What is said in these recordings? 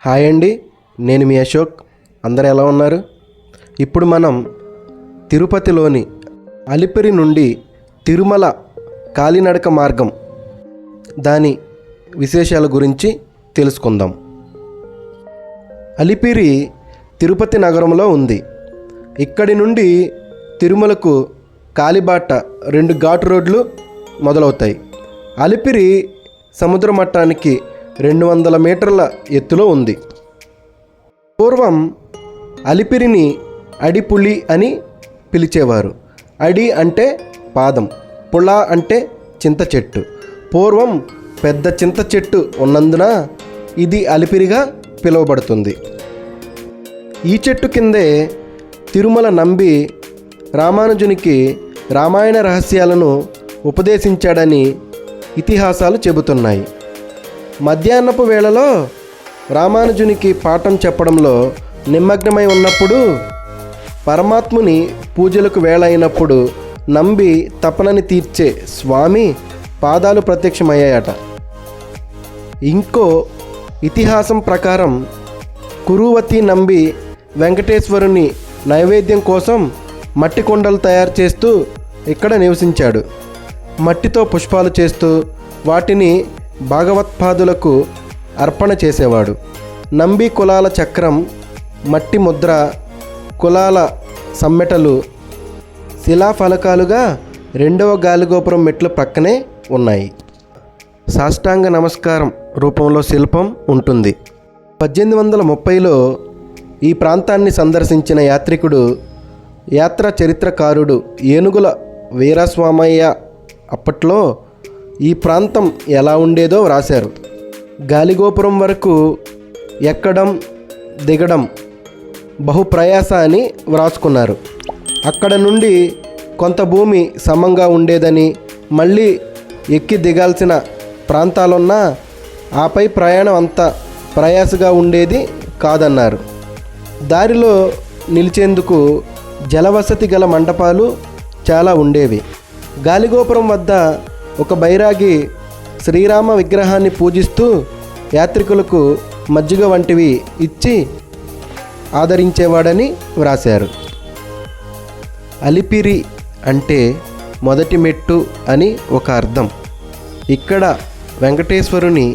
Hi అండి, నేను మీ అశోక్. అందరూ ఎలా ఉన్నారు? ఇప్పుడు మనం తిరుపతిలోని అలిపిరి నుండి తిరుమల కాలినడక మార్గం దాని విశేషాల గురించి తెలుసుకుందాం. అలిపిరి తిరుపతి నగరంలో ఉంది. ఇక్కడి నుండి తిరుమలకు కాలిబాట 2 ఘాటు రోడ్లు మొదలవుతాయి. అలిపిరి సముద్ర మట్టానికి 200 మీటర్ల ఎత్తులో ఉంది. పూర్వం అలిపిరిని అడిపులి అని పిలిచేవారు. అడి అంటే పాదం, పుళ అంటే చింత చెట్టు. పూర్వం పెద్ద చింత చెట్టు ఉన్నందున ఇది అలిపిరిగా పిలువబడుతుంది. ఈ చెట్టు కిందే తిరుమల నంబి రామానుజునికి రామాయణ రహస్యాలను ఉపదేశించాడని ఇతిహాసాలు చెబుతున్నాయి. మధ్యాహ్నపు వేళలో రామానుజునికి పాఠం చెప్పడంలో నిమగ్నమై ఉన్నప్పుడు పరమాత్ముని పూజలకు వేళ అయినప్పుడు నంబి తపనని తీర్చే స్వామి పాదాలు ప్రత్యక్షమయ్యాయట. ఇంకో ఇతిహాసం ప్రకారం కురువతి నంబి వెంకటేశ్వరుని నైవేద్యం కోసం మట్టి కొండలు తయారు చేస్తూ ఇక్కడ నివసించాడు. మట్టితో పుష్పాలు చేస్తూ వాటిని భాగవత్పాదులకు అర్పణ చేసేవాడు. నంబి కులాల చక్రం, మట్టి ముద్ర, కులాల సమ్మెటలు శిలాఫలకాలుగా 2వ గాలిగోపురం మెట్ల ప్రక్కనే ఉన్నాయి. సాష్టాంగ నమస్కారం రూపంలో శిల్పం ఉంటుంది. 1830లో ఈ ప్రాంతాన్ని సందర్శించిన యాత్రికుడు, యాత్ర చరిత్రకారుడు ఏనుగుల వీరస్వామయ్య అప్పట్లో ఈ ప్రాంతం ఎలా ఉండేదో వ్రాశారు. గాలిగోపురం వరకు ఎక్కడం దిగడం బహుప్రయాస అని వ్రాసుకున్నారు. అక్కడ నుండి కొంత భూమి సమంగా ఉండేదని, మళ్ళీ ఎక్కి దిగాల్సిన ప్రాంతాలున్నా ఆపై ప్రయాణం అంత ప్రయాసగా ఉండేది కాదన్నారు. దారిలో నిలిచేందుకు జలవసతి గల మండపాలు చాలా ఉండేవి. గాలిగోపురం వద్ద ఒక బైరాగి శ్రీరామ విగ్రహాన్ని పూజిస్తూ యాత్రికులకు మజ్జిగ వంటివి ఇచ్చి ఆదరించేవాడని వ్రాశారు. అలిపిరి అంటే మొదటి మెట్టు అని ఒక అర్థం. ఇక్కడ వెంకటేశ్వరుని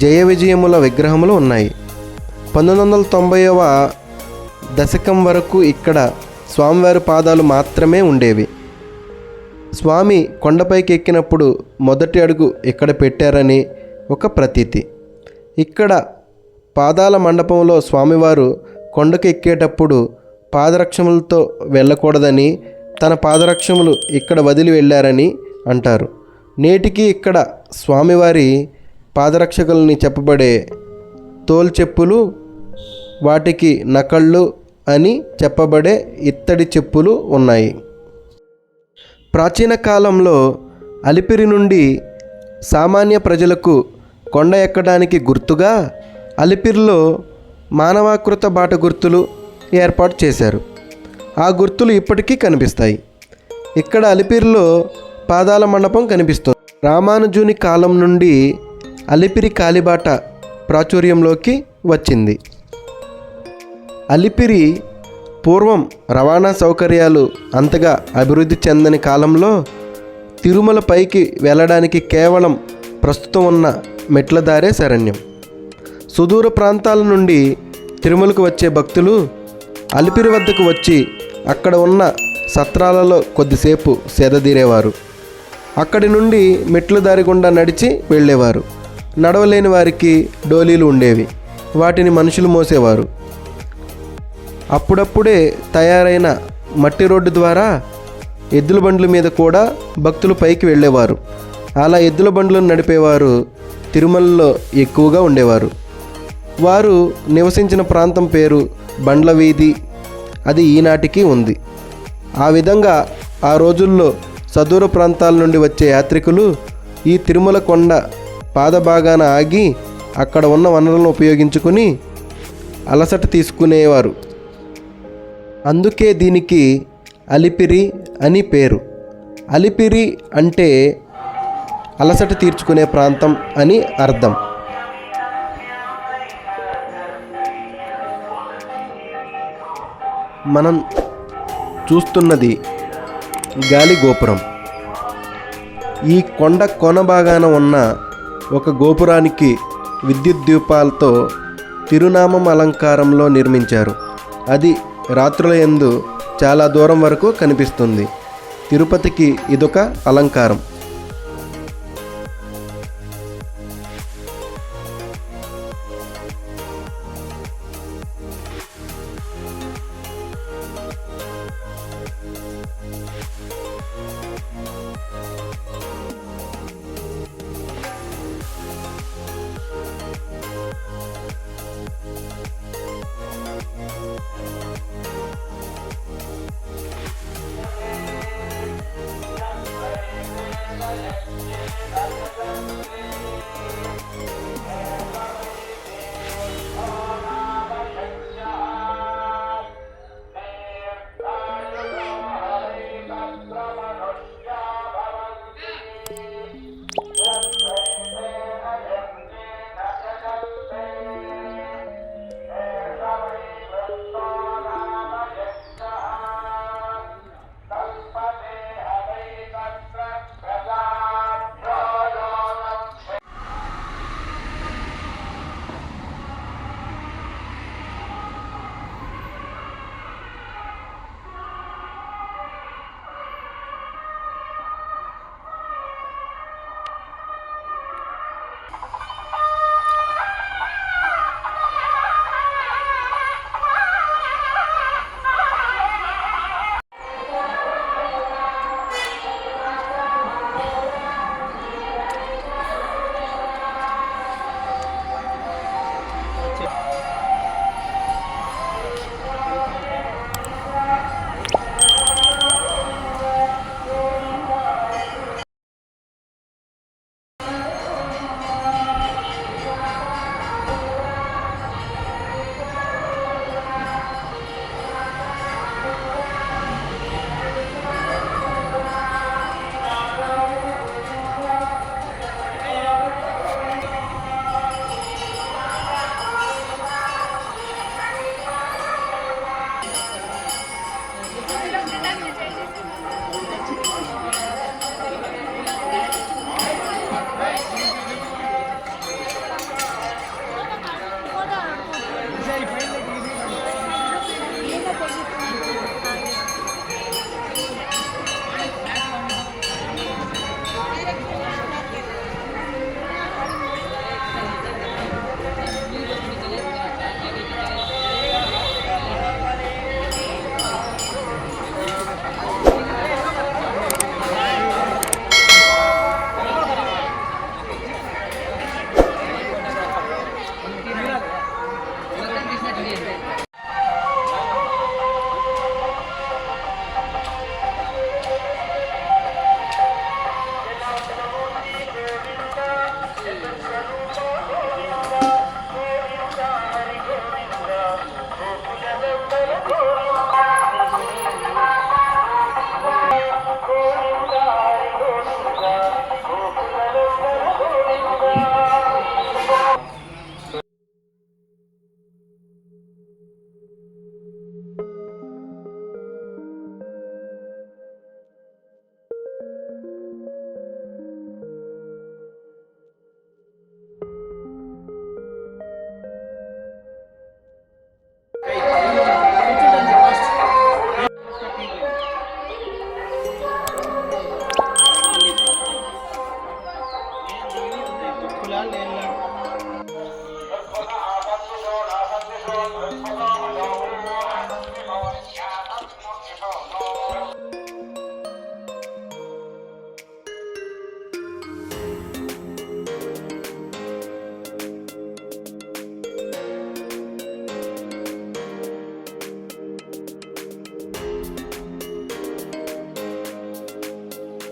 జయ విజయముల విగ్రహములు ఉన్నాయి. 1990వ దశకం వరకు ఇక్కడ స్వామివారి పాదాలు మాత్రమే ఉండేవి. స్వామి కొండపైకి ఎక్కినప్పుడు మొదటి అడుగు ఇక్కడ పెట్టారని ఒక ప్రతీతి. ఇక్కడ పాదాల మండపంలో స్వామివారు కొండకు ఎక్కేటప్పుడు పాదరక్షములతో వెళ్ళకూడదని, తన పాదరక్షములు ఇక్కడ వదిలి వెళ్ళారని అంటారు. నేటికి ఇక్కడ స్వామివారి పాదరక్షకులని చెప్పబడే తోలు చెప్పులు, వాటికి నకళ్ళు అని చెప్పబడే ఇత్తడి చెప్పులు ఉన్నాయి. ప్రాచీన కాలంలో అలిపిరి నుండి సామాన్య ప్రజలకు కొండ ఎక్కడానికి గుర్తుగా అలిపిరిలో మానవాకృత బాట గుర్తులు ఏర్పాటు చేశారు. ఆ గుర్తులు ఇప్పటికీ కనిపిస్తాయి. ఇక్కడ అలిపిరిలో పాదాల మండపం కనిపిస్తుంది. రామానుజుని కాలం నుండి అలిపిరి కాలిబాట ప్రాచుర్యంలోకి వచ్చింది. అలిపిరి పూర్వం రవాణా సౌకర్యాలు అంతగా అభివృద్ధి చెందని కాలంలో తిరుమల పైకి వెళ్ళడానికి కేవలం ప్రస్తుతం ఉన్న మెట్ల దారే శరణ్యం. సుదూర ప్రాంతాల నుండి తిరుమలకు వచ్చే భక్తులు అలిపిరి వద్దకు వచ్చి అక్కడ ఉన్న సత్రాలలో కొద్దిసేపు సేదదీరేవారు. అక్కడి నుండి మెట్ల దారి గుండా నడిచి వెళ్ళేవారు. నడవలేని వారికి డోలీలు ఉండేవి. వాటిని మనుషులు మోసేవారు. అప్పుడప్పుడే తయారైన మట్టి రోడ్డు ద్వారా ఎద్దుల బండ్ల మీద కూడా భక్తులు పైకి వెళ్ళేవారు. అలా ఎద్దుల బండ్లను నడిపేవారు తిరుమలలో ఎక్కువగా ఉండేవారు. వారు నివసించిన ప్రాంతం పేరు బండ్ల వీధి. అది ఈనాటికి ఉంది. ఆ విధంగా ఆ రోజుల్లో సదూర ప్రాంతాల నుండి వచ్చే యాత్రికులు ఈ తిరుమల కొండ పాదభాగాన ఆగి అక్కడ ఉన్న వనరులను ఉపయోగించుకుని అలసట తీసుకునేవారు. అందుకే దీనికి అలిపిరి అని పేరు. అలిపిరి అంటే అలసట తీర్చుకునే ప్రాంతం అని అర్థం. మనం చూస్తున్నది గాలి గోపురం. ఈ కొండ కొన భాగాన ఉన్న ఒక గోపురానికి విద్యుత్ దీపాలతో తిరునామం అలంకారంలో నిర్మించారు. అది రాత్రుల యందు చాలా దూరం వరకు కనిపిస్తుంది. తిరుపతికి ఇదొక అలంకారం.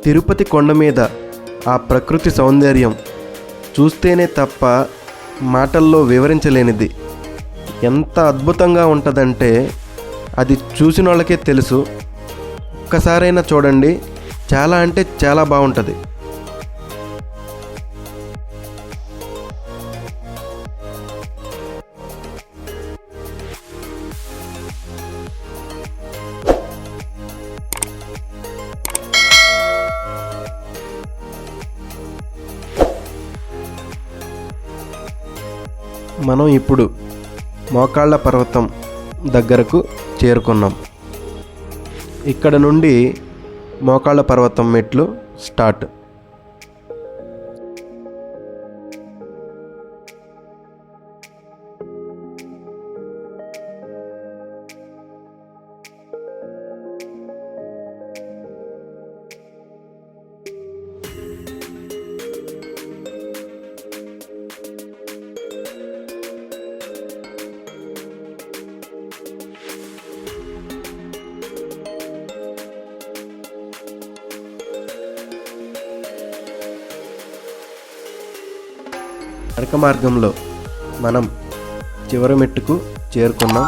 తిరుపతి కొండ మీద ఆ ప్రకృతి సౌందర్యం చూస్తేనే తప్ప మాటల్లో వివరించలేనిది. ఎంత అద్భుతంగా ఉంటుందంటే అది చూసిన వాళ్ళకే తెలుసు. ఒక్కసారైనా చూడండి, చాలా అంటే చాలా బాగుంటుంది. మనం ఇప్పుడు మోకాళ్ళ పర్వతం దగ్గరకు చేరుకున్నాం. ఇక్కడ నుండి మోకాళ్ళ పర్వతం మెట్లు స్టార్ట్. నడక మార్గంలో మనం చివరి మెట్టుకు చేరుకున్నాం.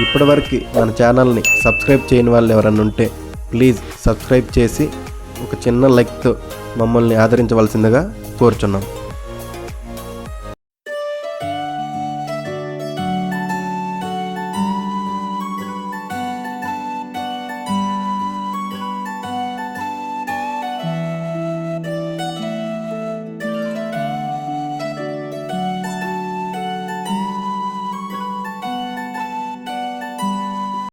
ఇప్పటివరకు మన ఛానల్ని సబ్స్క్రైబ్ చేయని వాళ్ళు ఎవరన్నా ఉంటే ప్లీజ్ సబ్స్క్రైబ్ చేసి ఒక చిన్న లైక్తో మమ్మల్ని ఆదరించవలసిందిగా కోరుచున్నాం.